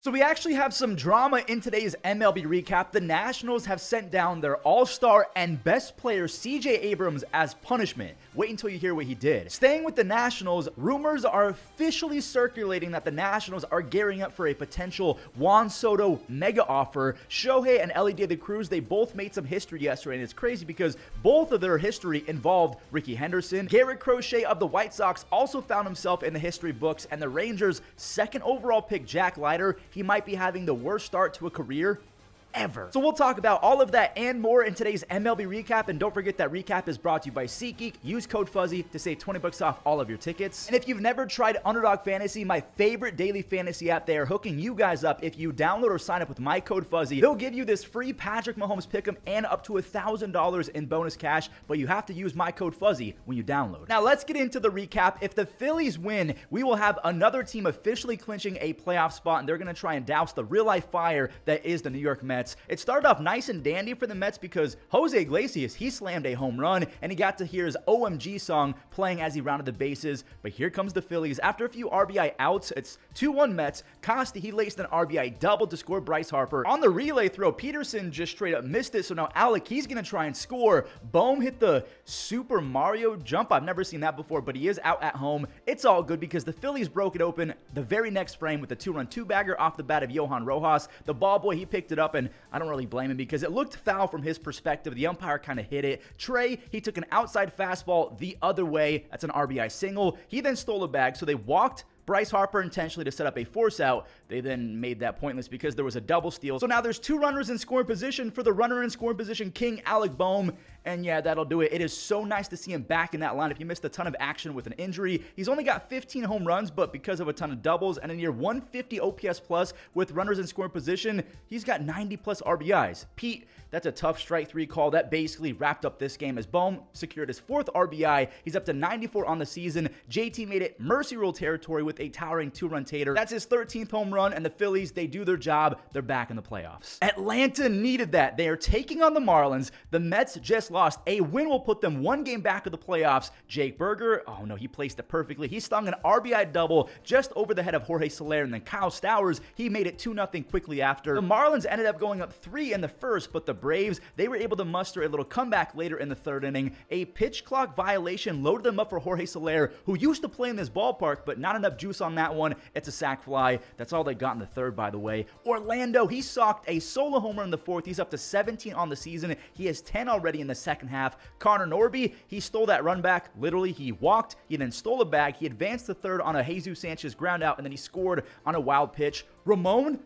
So we actually have some drama in today's MLB recap. The Nationals have sent down their all-star and best player CJ Abrams as punishment. Wait until you hear what he did. Staying with the Nationals, rumors are officially circulating that the Nationals are gearing up for a potential Juan Soto mega offer. Shohei and Elly De La Cruz, they both made some history yesterday, and it's crazy because both of their history involved Ricky Henderson. Garrett Crochet of the White Sox also found himself in the history books, and the Rangers' second overall pick, Jack Leiter, he might be having the worst start to a career ever. So we'll talk about all of that and more in today's MLB recap, and don't forget that recap is brought to you by SeatGeek. Use code Fuzzy to save 20 bucks off all of your tickets. And if you've never tried Underdog Fantasy, my favorite daily fantasy app, they are hooking you guys up. If you download or sign up with my code Fuzzy, they'll give you this free Patrick Mahomes pick'em and up to $1,000 in bonus cash, but you have to use my code Fuzzy when you download. Now let's get into the recap. If the Phillies win, we will have another team officially clinching a playoff spot, and they're going to try and douse the real life fire that is the New York Mets. It started off nice and dandy for the Mets because Jose Iglesias, he slammed a home run, and he got to hear his OMG song playing as he rounded the bases. But here comes the Phillies. After a few RBI outs, it's 2-1 Mets. Costa, he laced an RBI double to score Bryce Harper. On the relay throw, Peterson just straight up missed it, so now Alec, he's going to try and score. Bohm hit the Super Mario jump. I've never seen that before, but he is out at home. It's all good because the Phillies broke it open the very next frame with a 2-run two-bagger off the bat of Johan Rojas. The ball boy, he picked it up, and I don't really blame him because it looked foul from his perspective. The umpire kind of hit it. Trey, he took an outside fastball the other way. That's an RBI single. He then stole a bag, so they walked Bryce Harper intentionally to set up a force out. They then made that pointless because there was a double steal. So now there's two runners in scoring position for the runner in scoring position, King Alec Bohm. And yeah, that'll do it. It is so nice to see him back in that lineup. He missed a ton of action with an injury. He's only got 15 home runs, but because of a ton of doubles and a near 150 OPS plus with runners in scoring position, he's got 90 plus RBIs. Pete, that's a tough strike three call. That basically wrapped up this game as Bohm secured his fourth RBI. He's up to 94 on the season. JT made it mercy rule territory with a towering 2-run tater. That's his 13th home run, and the Phillies, they do their job. They're back in the playoffs. Atlanta needed that. They are taking on the Marlins. The Mets just lost. A win will put them one game back of the playoffs. Jake Berger, oh no, he placed it perfectly. He stung an RBI double just over the head of Jorge Soler, and then Kyle Stowers, he made it 2-0 quickly after. The Marlins ended up going up 3 in the first, but the Braves, they were able to muster a little comeback later in the third inning. A pitch clock violation loaded them up for Jorge Soler, who used to play in this ballpark, but not enough juice on that one. It's a sac fly. That's all they got in the third, by the way. Orlando, he socked a solo homer in the fourth. He's up to 17 on the season. He has 10 already in the second half. Connor Norby, he stole that run back. Literally, he walked. He then stole a bag. He advanced to third on a Jesus Sanchez ground out, and then he scored on a wild pitch. Ramon,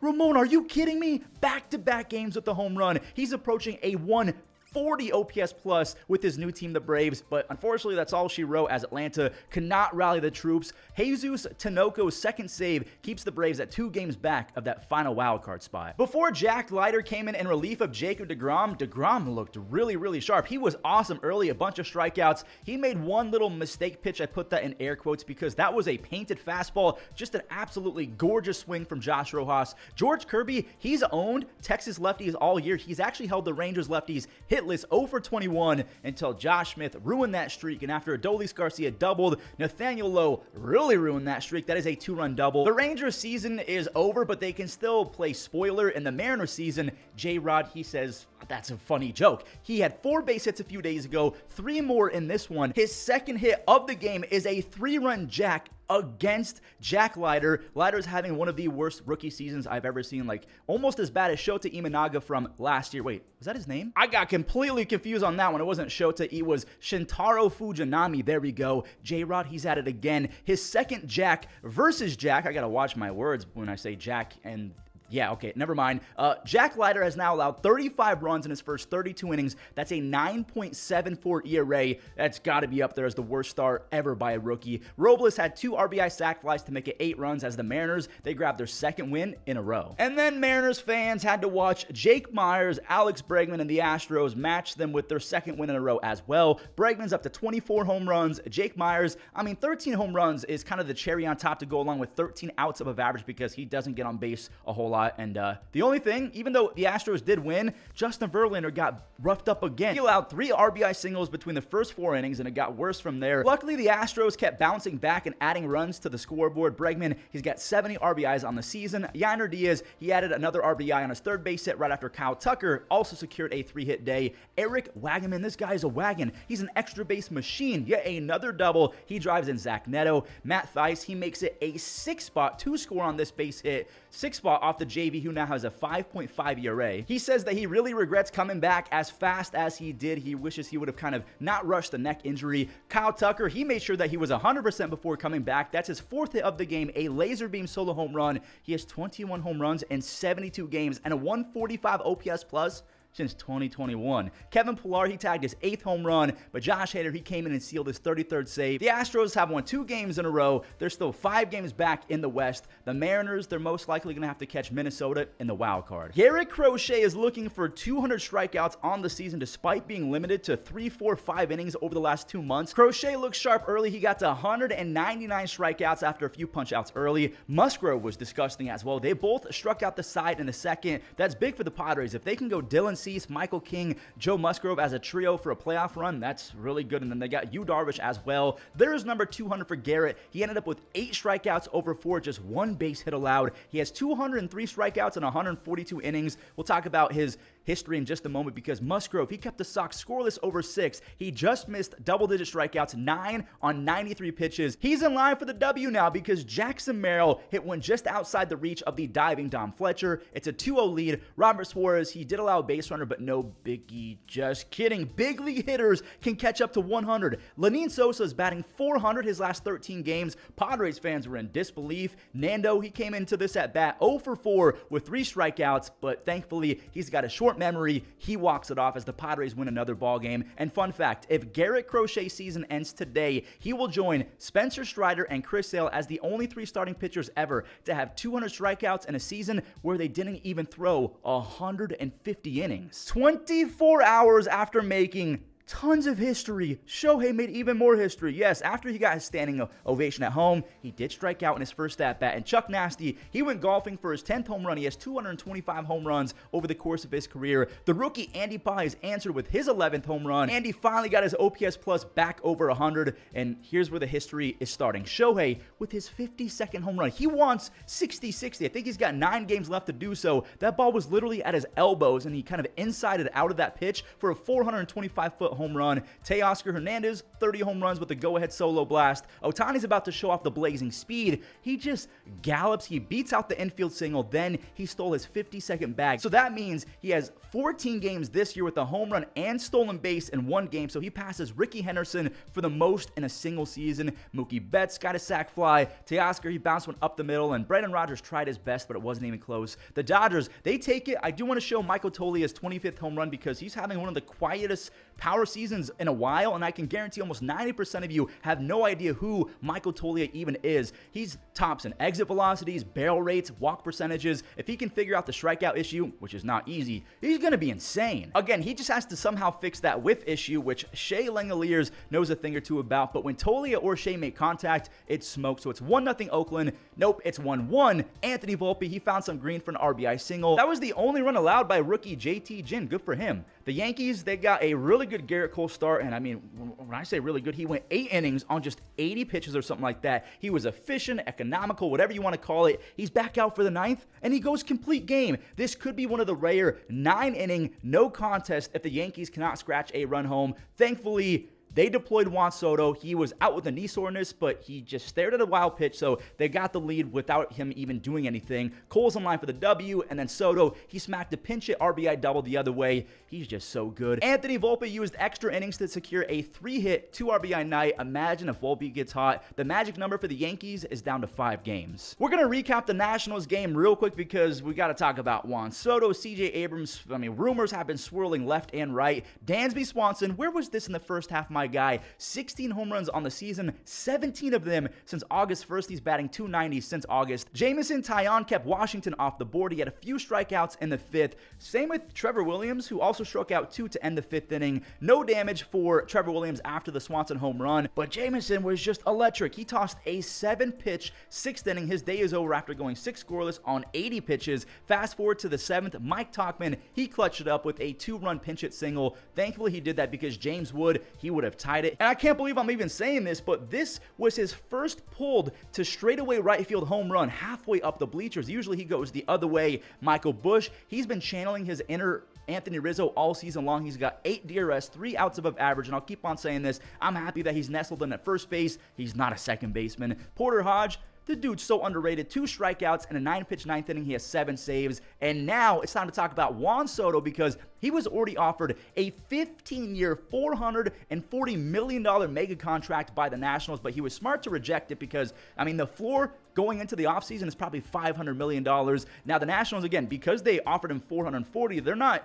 are you kidding me? Back-to-back games with the home run. He's approaching a 140 OPS plus with his new team, the Braves, but unfortunately, that's all she wrote as Atlanta could not rally the troops. Jesus Tinoco's second save keeps the Braves at 2 games back of that final wildcard spot. Before Jack Leiter came in relief of Jacob DeGrom looked really sharp. He was awesome early, a bunch of strikeouts. He made one little mistake pitch. I put that in air quotes because that was a painted fastball. Just an absolutely gorgeous swing from Josh Rojas. George Kirby, he's owned Texas lefties all year. He's actually held the Rangers lefties hitless 0 for 21 until Josh Smith ruined that streak, and after Adolis Garcia doubled, Nathaniel Lowe really ruined that streak. That is a 2-run double. The Rangers season is over, but they can still play spoiler. In the Mariners season, J-Rod, he says, that's a funny joke. He had 4 base hits a few days ago, 3 more in this one. His second hit of the game is a 3-run jack against Jack Leiter. Leiter's having one of the worst rookie seasons I've ever seen, like almost as bad as Shota Imanaga from last year. Wait, was that his name? I got completely confused on that one. It wasn't Shota, it was Shintaro Fujinami. There we go. J-Rod, he's at it again. His second Jack versus Jack. I gotta watch my words when I say Jack and yeah, okay, never mind. Jack Leiter has now allowed 35 runs in his first 32 innings. That's a 9.74 ERA. That's got to be up there as the worst start ever by a rookie. Robles had 2 RBI sac flies to make it 8 runs as the Mariners, they grabbed their second win in a row. And then Mariners fans had to watch Jake Myers, Alex Bregman, and the Astros match them with their second win in a row as well. Bregman's up to 24 home runs. Jake Myers, 13 home runs is kind of the cherry on top to go along with 13 outs above average because he doesn't get on base a whole lot. lot. And the only thing, even though the Astros did win, Justin Verlander got roughed up again. He allowed 3 RBI singles between the first 4 innings, and it got worse from there. Luckily, the Astros kept bouncing back and adding runs to the scoreboard. Bregman, he's got 70 RBIs on the season. Yainer Diaz, he added another RBI on his third base hit right after Kyle Tucker also secured a 3-hit day. Eric Waggaman, this guy's a wagon. He's an extra base machine. Yet another double. He drives in Zach Neto. Matt Thaiss, he makes it a 6-spot, 2-score on this base hit. 6-spot off the JV, who now has a 5.5 ERA. He says that he really regrets coming back as fast as he did. He wishes he would have kind of not rushed the neck injury. Kyle Tucker, he made sure that he was 100% before coming back. That's his 4th hit of the game, a laser beam solo home run. He has 21 home runs in 72 games and a 145 OPS plus since 2021. Kevin Pillar, he tagged his 8th home run, but Josh Hader, he came in and sealed his 33rd save. The Astros have won 2 games in a row. They're still 5 games back in the West. The Mariners, they're most likely going to have to catch Minnesota in the wild card. Garrett Crochet is looking for 200 strikeouts on the season despite being limited to 3, 4, 5 innings over the last 2 months. Crochet looked sharp early. He got to 199 strikeouts after a few punch-outs early. Musgrove was disgusting as well. They both struck out the side in the second. That's big for the Padres. If they can go Dylan Cease, Michael King, Joe Musgrove as a trio for a playoff run, that's really good. And then they got Yu Darvish as well. There's number 200 for Garrett. He ended up with 8 strikeouts over 4, just 1 base hit allowed. He has 203 strikeouts in 142 innings. We'll talk about his history in just a moment because Musgrove, he kept the Sox scoreless over 6. He just missed double-digit strikeouts, 9 on 93 pitches. He's in line for the W now because Jackson Merrill hit one just outside the reach of the diving Dom Fletcher. It's a 2-0 lead. Robert Suarez, he did allow a base runner, but no biggie. Just kidding. Big league hitters can catch up to 100. Lenyn Sosa is batting 400 his last 13 games. Padres fans were in disbelief. Nando, he came into this at bat 0 for 4 with 3 strikeouts, but thankfully he's got a short memory. He walks it off as the Padres win another ball game. And fun fact, if Garrett Crochet's season ends today, he will join Spencer Strider and Chris Sale as the only 3 starting pitchers ever to have 200 strikeouts in a season where they didn't even throw 150 innings. 24 hours after making tons of history, Shohei made even more history. Yes, after he got his standing ovation at home, he did strike out in his first at-bat. And Chuck Nasty, he went golfing for his 10th home run. He has 225 home runs over the course of his career. The rookie Andy Pye answered with his 11th home run. Andy finally got his OPS plus back over 100. And here's where the history is starting. Shohei with his 52nd home run. He wants 60-60. I think he's got 9 games left to do so. That ball was literally at his elbows, and he kind of insided out of that pitch for a 425-foot home run. Teoscar Hernandez, 30 home runs with a go-ahead solo blast. Ohtani's about to show off the blazing speed. He just gallops. He beats out the infield single. Then he stole his 52nd bag. So that means he has 14 games this year with a home run and stolen base in 1 game. So he passes Ricky Henderson for the most in a single season. Mookie Betts got a sac fly. Teoscar, he bounced one up the middle. And Brendan Rodgers tried his best, but it wasn't even close. The Dodgers, they take it. I do want to show Michael Tolia's 25th home run because he's having one of the quietest power seasons in a while, and I can guarantee almost 90% of you have no idea who Michael Tolia even is. He's tops in exit velocities, barrel rates, walk percentages. If he can figure out the strikeout issue, which is not easy, he's going to be insane. Again, he just has to somehow fix that whiff issue, which Shea Langoliers knows a thing or two about, but when Tolia or Shea make contact, it's smoke. So it's 1-0 Oakland. Nope, it's 1-1. Anthony Volpe, he found some green for an RBI single. That was the only run allowed by rookie JT Ginn. Good for him. The Yankees, they got a really good Garrett Cole start, and I mean, when I say really good, he went 8 innings on just 80 pitches or something like that. He was efficient, economical, whatever you want to call it. He's back out for the 9th, and he goes complete game. This could be one of the rare 9-inning, no contest if the Yankees cannot scratch a run home. Thankfully, they deployed Juan Soto. He was out with a knee soreness, but he just stared at a wild pitch, so they got the lead without him even doing anything. Cole's in line for the W, and then Soto, he smacked a pinch hit RBI double the other way. He's just so good. Anthony Volpe used extra innings to secure a 3-hit, 2 RBI night. Imagine if Volpe gets hot. The magic number for the Yankees is down to 5 games. We're going to recap the Nationals game real quick because we got to talk about Juan Soto, CJ Abrams. I mean, rumors have been swirling left and right. Dansby Swanson, where was this in the first half, my my guy. 16 home runs on the season, 17 of them since August 1st. He's batting .290 since August. Jamison Tyone kept Washington off the board. He had a few strikeouts in the 5th. Same with Trevor Williams, who also struck out 2 to end the 5th inning. No damage for Trevor Williams after the Swanson home run, but Jamison was just electric. He tossed a 7-pitch 6th inning. His day is over after going 6 scoreless on 80 pitches. Fast forward to the 7th, Mike Tauchman, he clutched it up with a 2-run pinch hit single. Thankfully, he did that because James Wood, he would have tied it. And I can't believe I'm even saying this, but this was his first pulled to straightaway right field home run halfway up the bleachers. Usually he goes the other way. Michael Busch, he's been channeling his inner Anthony Rizzo all season long. He's got 8 DRS, 3 outs above average, and I'll keep on saying this. I'm happy that he's nestled in at first base. He's not a second baseman. Porter Hodge, the dude's so underrated. 2 strikeouts in a 9-pitch 9th inning. He has 7 saves. And now it's time to talk about Juan Soto because he was already offered a 15-year, $440 million mega contract by the Nationals, but he was smart to reject it because, I mean, the floor going into the offseason is probably $500 million. Now, the Nationals, again, because they offered him $440, they're not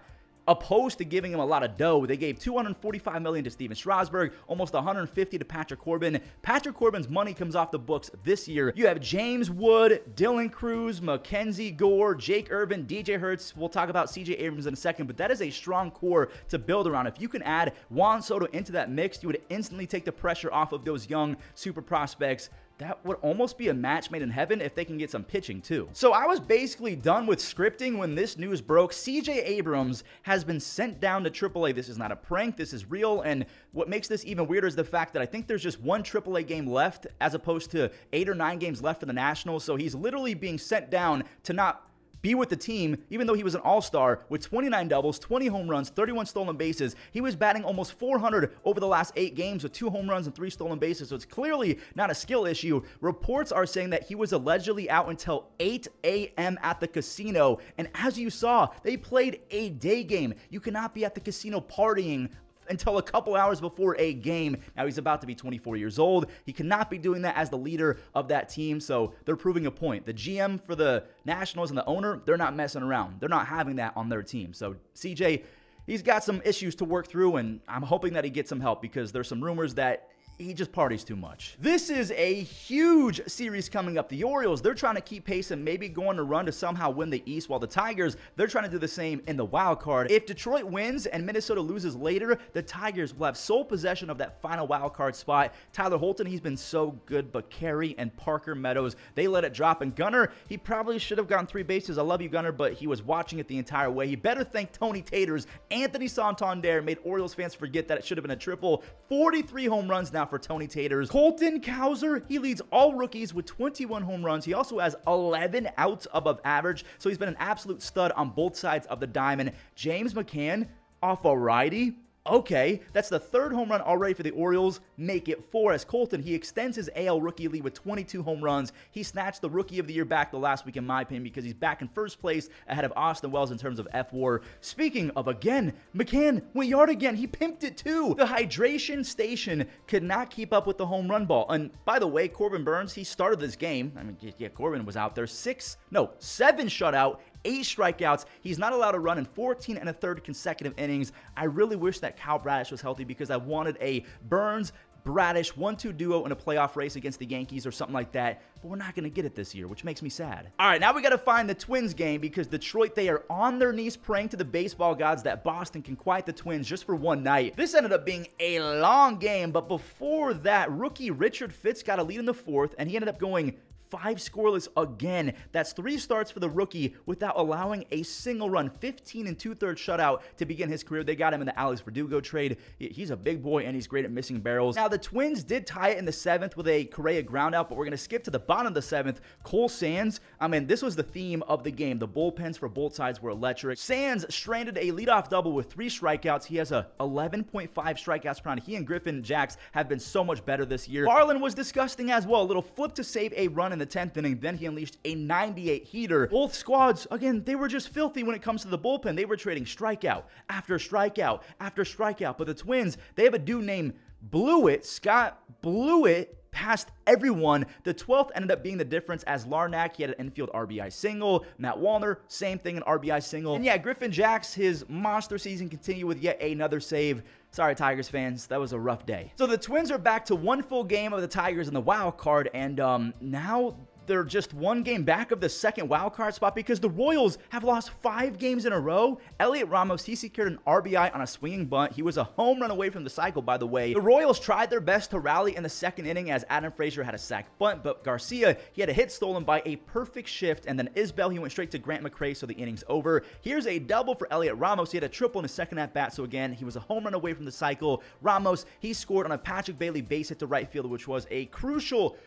opposed to giving him a lot of dough. They gave $245 million to Steven Strasburg, almost $150 to Patrick Corbin. Patrick Corbin's money comes off the books this year. You have James Wood, Dylan Cruz, Mackenzie Gore, Jake Irvin, DJ Hurts. We'll talk about CJ Abrams in a second, but that is a strong core to build around. If you can add Juan Soto into that mix, you would instantly take the pressure off of those young super prospects. That would almost be a match made in heaven if they can get some pitching too. So I was basically done with scripting when this news broke. CJ Abrams has been sent down to AAA. This is not a prank. This is real. And what makes this even weirder is the fact that I think there's just 1 AAA game left as opposed to 8 or 9 games left for the Nationals. So he's literally being sent down to not be with the team, even though he was an all-star with 29 doubles, 20 home runs, 31 stolen bases. He was batting almost 400 over the last 8 games with 2 home runs and 3 stolen bases, so it's clearly not a skill issue. Reports are saying that he was allegedly out until 8 a.m. at the casino, and as you saw, they played a day game. You cannot be at the casino partying until a couple hours before a game. Now, he's about to be 24 years old. He cannot be doing that as the leader of that team, so they're proving a point. The GM for the Nationals and the owner, they're not messing around. They're not having that on their team. So CJ, he's got some issues to work through, and I'm hoping that he gets some help because there's some rumors that he just parties too much. This is a huge series coming up. The Orioles, they're trying to keep pace and maybe go on a run to somehow win the East, while the Tigers, they're trying to do the same in the wild card. If Detroit wins and Minnesota loses later, the Tigers will have sole possession of that final wild card spot. Tyler Holton, he's been so good, but Carey and Parker Meadows, they let it drop. And Gunnar, he probably should have gotten 3 bases. I love you, Gunnar, but he was watching it the entire way. He better thank Tony Taters. Anthony Santander made Orioles fans forget that it should have been a triple. 43 home runs now for Tony Taters. Colton Cowser, he leads all rookies with 21 home runs. He also has 11 outs above average, so he's been an absolute stud on both sides of the diamond. James McCann off a righty. Okay, that's the 3rd home run already for the Orioles. Make it 4 as Colton, he extends his AL rookie lead with 22 home runs. He snatched the Rookie of the Year back the last week, in my opinion, because he's back in first place ahead of Austin Wells in terms of FWAR. Speaking of again, McCann went yard again. He pimped it too. The hydration station could not keep up with the home run ball. And by the way, Corbin Burns, he started this game. I mean, yeah, Corbin was out there. 7 shutout, 8 strikeouts. He's not allowed to run in 14 1/3 consecutive innings. I really wish that Kyle Bradish was healthy because I wanted a Burns Bradish 1-2 duo in a playoff race against the Yankees or something like that, but we're not going to get it this year, which makes me sad. All right, now we got to find the Twins game because Detroit, they are on their knees praying to the baseball gods that Boston can quiet the Twins just for one night. This ended up being a long game, but before that, rookie Richard Fitz got a lead in the 4th, and he ended up going 5 scoreless again. That's 3 starts for the rookie without allowing a single run. 15 2/3 shutout to begin his career. They got him in the Alex Verdugo trade. He's a big boy and he's great at missing barrels. Now, the Twins did tie it in the 7th with a Correa groundout, but we're going to skip to the bottom of the 7th. Cole Sands, I mean, this was the theme of the game. The bullpens for both sides were electric. Sands stranded a leadoff double with 3 strikeouts. He has a 11.5 strikeouts per round. He and Griffin Jax have been so much better this year. Farland was disgusting as well. A little flip to save a run in the 10th inning. Then he unleashed a 98 heater. Both squads, again, they were just filthy when it comes to the bullpen. They were trading strikeout after strikeout after strikeout. But the Twins, they have a dude named Blewett, Scott Blewett. past everyone. The 12th ended up being the difference as Larnack, he had an infield RBI single. Matt Wallner, same thing, an RBI single. And yeah, Griffin Jax, his monster season continued with yet another save. Sorry, Tigers fans, that was a rough day. So the Twins are back to one full game of the Tigers in the wild card, and now they're just one game back of the second wild card spot because the Royals have lost 5 games in a row. Elliot Ramos, he secured an RBI on a swinging bunt. He was a home run away from the cycle, by the way. The Royals tried their best to rally in the second inning as Adam Frazier had a sac bunt, but Garcia, he had a hit stolen by a perfect shift, and then Isbell, he went straight to Grant McCray, so the inning's over. Here's a double for Elliot Ramos. He had a triple in his second at-bat, so again, he was a home run away from the cycle. Ramos, he scored on a Patrick Bailey base hit to right field, which was a crucial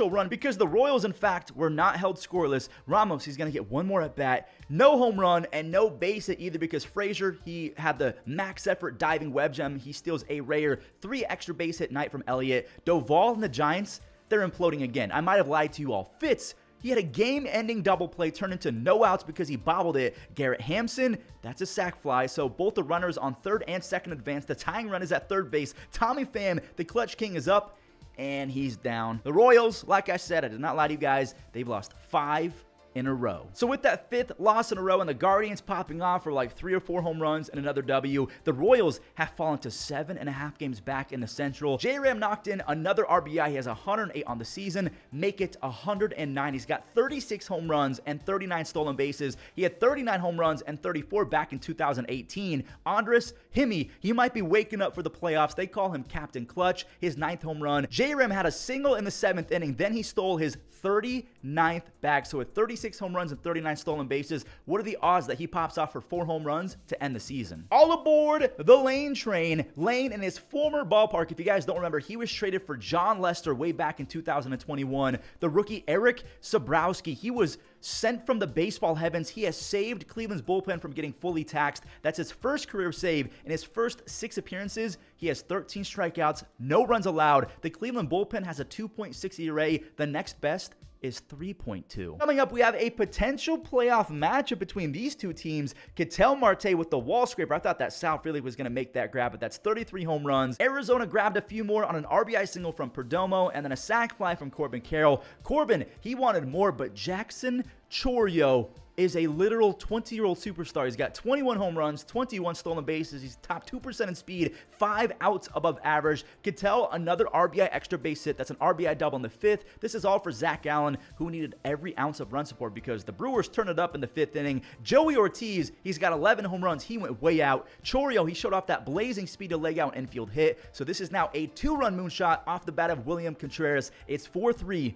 run because the Royals, in fact, were not held scoreless. Ramos, he's going to get one more at bat. No home run and no base hit either because Frazier, he had the max effort diving web gem. He steals a rare 3 extra base hit night from Elliott. Doval and the Giants, they're imploding again. I might have lied to you all. Fitz, he had a game-ending double play turned into no outs because he bobbled it. Garrett Hampson, that's a sac fly. So both the runners on third and second advance. The tying run is at third base. Tommy Pham, the clutch king, is up. And he's down. The Royals, like I said, I did not lie to you guys, they've lost 5 in a row. So with that 5th loss in a row and the Guardians popping off for like 3 or 4 home runs and another W, the Royals have fallen to 7.5 games back in the Central. J-Ram knocked in another RBI. He has 108 on the season, make it 109. He's got 36 home runs and 39 stolen bases. He had 39 home runs and 34 back in 2018. Andres Himi, he might be waking up for the playoffs. They call him Captain Clutch. His 9th home run. J-Ram had a single in the 7th inning. Then he stole his 39th bag. So with 36 home runs and 39 stolen bases, what are the odds that he pops off for 4 home runs to end the season? All aboard the Lane train. Lane in his former ballpark, if you guys don't remember, he was traded for John Lester way back in 2021. The rookie Eric Sabrowski, he was sent from the baseball heavens. He has saved Cleveland's bullpen from getting fully taxed. That's his first career save. In his first 6 appearances, he has 13 strikeouts, no runs allowed. The Cleveland bullpen has a 2.6 ERA. The next best is 3.2. Coming up, we have a potential playoff matchup between these two teams. Ketel Marte with the wall scraper. I thought that Sal really was going to make that grab, but that's 33 home runs. Arizona grabbed a few more on an RBI single from Perdomo and then a sac fly from Corbin Carroll. Corbin, he wanted more, but Jackson Chourio is a literal 20-year-old superstar. He's got 21 home runs, 21 stolen bases. He's top 2% in speed, 5 outs above average. Ketel, another RBI extra base hit. That's an RBI double in the 5th. This is all for Zach Allen, who needed every ounce of run support because the Brewers turned it up in the 5th inning. Joey Ortiz, he's got 11 home runs. He went way out. Chourio, he showed off that blazing speed to leg out infield hit. So this is now a 2-run moonshot off the bat of William Contreras. It's 4-3.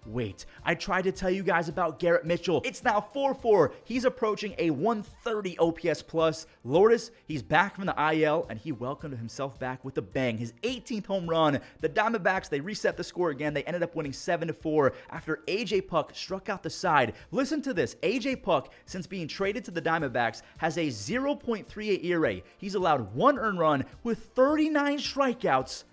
Wait, I tried to tell you guys about Garrett Mitchell. It's now 4-4. He's approaching a 130 OPS plus. Lourdes, he's back from the IL, and he welcomed himself back with a bang. His 18th home run. The Diamondbacks, they reset the score again. They ended up winning 7-4 after AJ Puck struck out the side. Listen to this. AJ Puck, since being traded to the Diamondbacks, has a 0.38 ERA. He's allowed 1 earned run with 39 strikeouts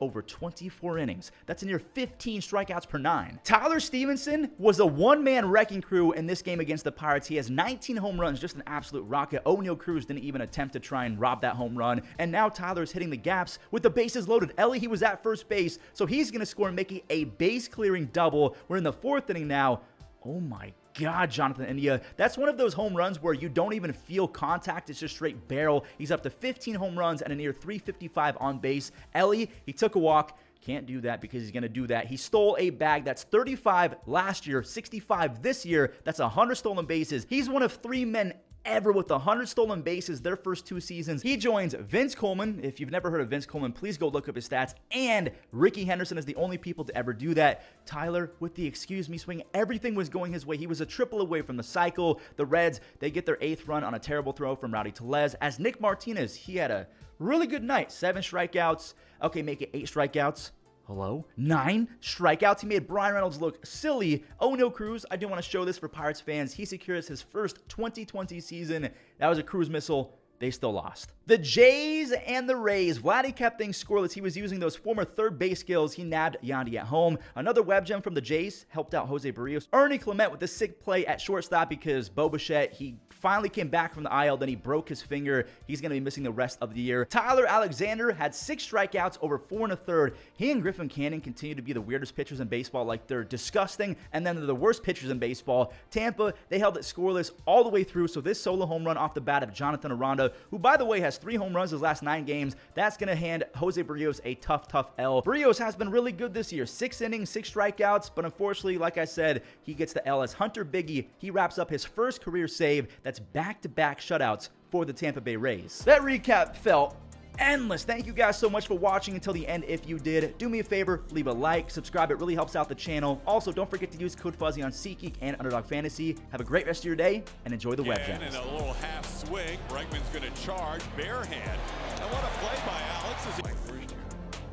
over 24 innings. That's near 15 strikeouts per 9. Tyler Stevenson was a one-man wrecking crew in this game against the Pirates. He has 19 home runs, just an absolute rocket. O'Neal Cruz didn't even attempt to try and rob that home run. And now Tyler's hitting the gaps with the bases loaded. Ellie, he was at first base, so he's going to score, making a base-clearing double. We're in the 4th inning now. Oh my God, Jonathan India. That's one of those home runs where you don't even feel contact. It's just straight barrel. He's up to 15 home runs and a near 355 on base. Ellie, he took a walk. Can't do that because he's going to do that. He stole a bag. That's 35 last year, 65 this year. That's 100 stolen bases. He's one of 3 men ever with 100 stolen bases their first 2 seasons. He joins Vince Coleman. If you've never heard of Vince Coleman, please go look up his stats. And Ricky Henderson is the only people to ever do that. Tyler with the excuse me swing. Everything was going his way. He was a triple away from the cycle. The Reds, they get their 8th run on a terrible throw from Rowdy Tellez. As Nick Martinez, he had a really good night. 7 strikeouts. Okay, make it 8 strikeouts. Hello? 9 strikeouts. He made Brian Reynolds look silly. O'Neal Cruz, I do want to show this for Pirates fans. He secures his first 2020 season. That was a cruise missile. They still lost. The Jays and the Rays. Vladdy kept things scoreless. He was using those former third base skills. He nabbed Yandy at home. Another web gem from the Jays helped out Jose Barrios. Ernie Clement with the sick play at shortstop because Bo Bichette, he finally came back from the IL, then he broke his finger. He's going to be missing the rest of the year. Tyler Alexander had 6 strikeouts over 4 1/3. He and Griffin Canning continue to be the weirdest pitchers in baseball. Like, they're disgusting, and then they're the worst pitchers in baseball. Tampa, they held it scoreless all the way through, so this solo home run off the bat of Jonathan Aranda, who, by the way, has 3 home runs his last 9 games, that's going to hand Jose Barrios a tough L. Barrios has been really good this year. 6 innings, 6 strikeouts, but unfortunately, like I said, he gets the L as Hunter Biggie. He wraps up his first career save. That's back-to-back shutouts for the Tampa Bay Rays. That recap felt endless. Thank you guys so much for watching until the end. If you did, do me a favor, leave a like, subscribe. It really helps out the channel. Also, don't forget to use code Fuzzy on SeatGeek and Underdog Fantasy. Have a great rest of your day and enjoy the web jams. And a little half swing. Bregman's going to charge bare hand. And what a play by Alex. First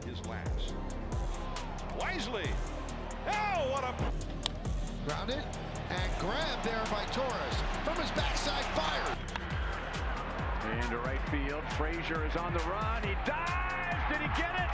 his last. Wisely. Oh, what a grounded and grabbed there by Torres from his backside, fired. Into right field. Frazier is on the run. He dives. Did he get it?